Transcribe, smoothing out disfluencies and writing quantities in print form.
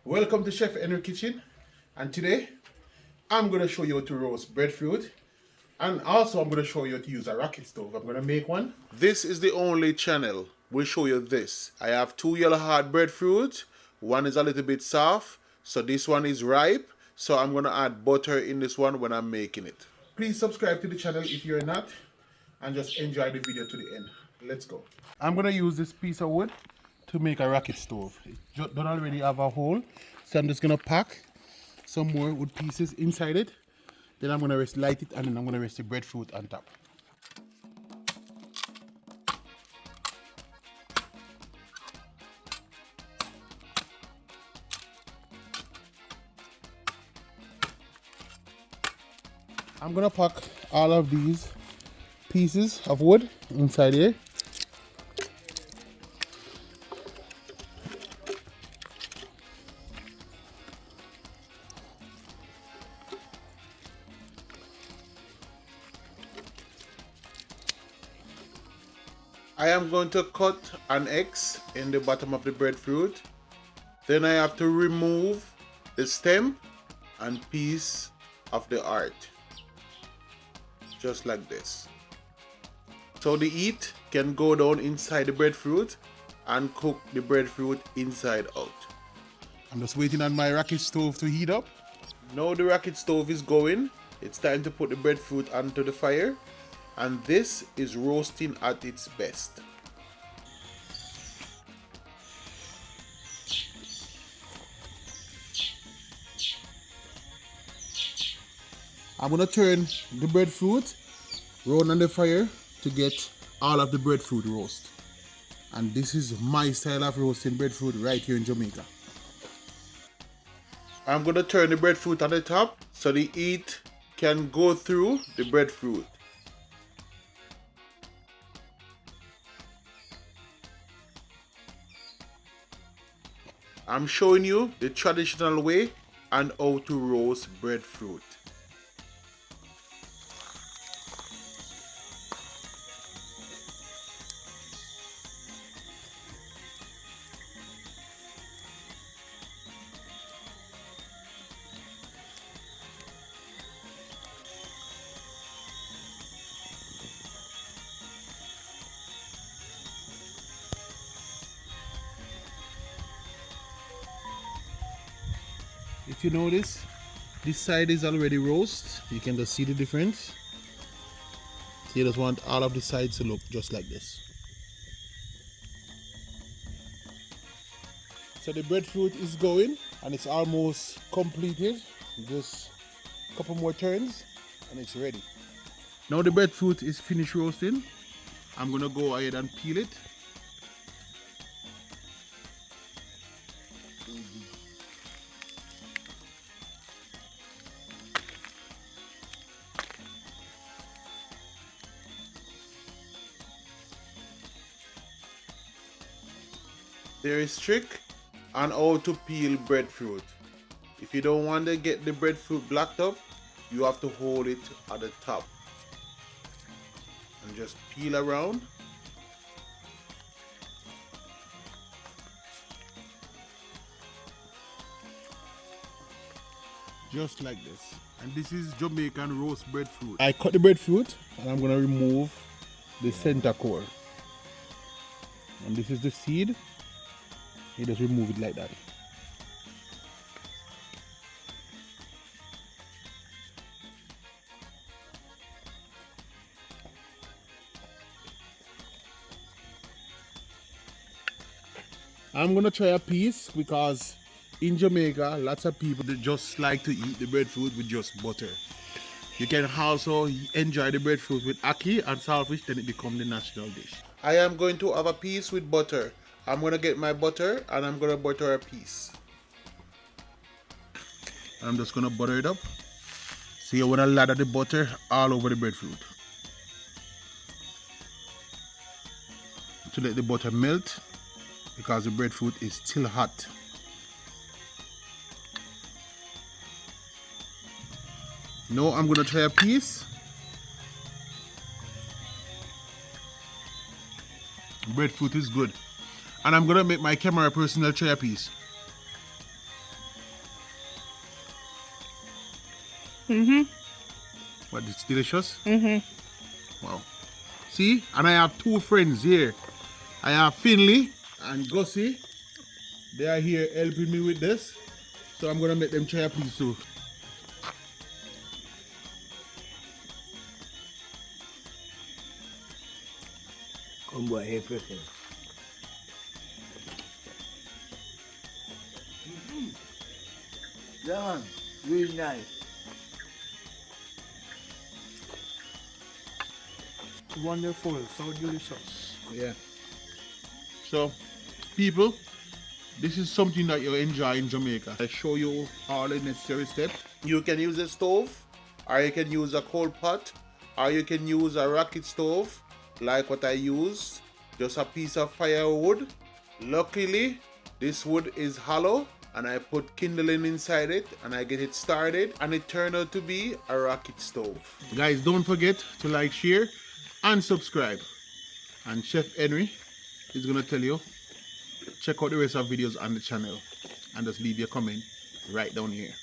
Welcome to Chef Henry Kitchen, and today I'm going to show you how to roast breadfruit, and also I'm going to show you how to use a rocket stove. I'm going to make one. This is the only channel will show you this. I have two yellow hard breadfruit. One is a little bit soft, so this one is ripe. So I'm going to add butter in this one when I'm making it. Please subscribe to the channel if you're not, and just enjoy the video to the end. Let's go. I'm going to use this piece of wood to make a rocket stove. It don't already have a hole, so I'm just gonna pack some more wood pieces inside it. Then I'm gonna light it, and then I'm gonna rest the breadfruit on top. I'm gonna pack all of these pieces of wood inside here. I am going to cut an X in the bottom of the breadfruit. Then I have to remove the stem and piece of the heart. Just like this. So the heat can go down inside the breadfruit and cook the breadfruit inside out. I'm just waiting on my rocket stove to heat up. Now the rocket stove is going. It's time to put the breadfruit onto the fire. And this is roasting at its best. I'm gonna turn the breadfruit round on the fire to get all of the breadfruit roast. And this is my style of roasting breadfruit right here in Jamaica. I'm gonna turn the breadfruit on the top so the heat can go through the breadfruit. I'm showing you the traditional way and how to roast breadfruit. If you notice, this side is already roast. You can just see the difference. So you just want all of the sides to look just like this. So the breadfruit is going and it's almost completed. Just a couple more turns and it's ready. Now the breadfruit is finished roasting. I'm gonna go ahead and peel it. There is trick on how to peel breadfruit. If you don't want to get the breadfruit blacked up, you have to hold it at the top and just peel around. Just like this. And this is Jamaican roast breadfruit. I cut the breadfruit and I'm gonna remove the center core. And this is the seed. You just remove it like that. I'm gonna try a piece because in Jamaica, lots of people that just like to eat the breadfruit with just butter. You can also enjoy the breadfruit with ackee and saltfish, then it becomes the national dish. I am going to have a piece with butter. I'm gonna get my butter and I'm gonna butter a piece. I'm just gonna butter it up. See, I wanna lather the butter all over the breadfruit to let the butter melt because the breadfruit is still hot. Now I'm gonna try a piece. Breadfruit is good. And I'm gonna make my camera personal try a piece. But it's delicious. Wow. See, and I have two friends here. I have Finley and Gussie. They are here helping me with this. So I'm gonna make them try a piece too. Come boy, here first. Yeah, man. Really nice. Wonderful, so delicious. Yeah. So, people, this is something that you enjoy in Jamaica. I show you all the necessary steps. You can use a stove, or you can use a coal pot, or you can use a rocket stove, like what I use. Just a piece of firewood. Luckily, this wood is hollow, and I put kindling inside it, and I get it started, and it turned out to be a rocket stove. Guys, don't forget to like, share, and subscribe. And Chef Henry is gonna tell you, check out the rest of videos on the channel, and just leave your comment right down here.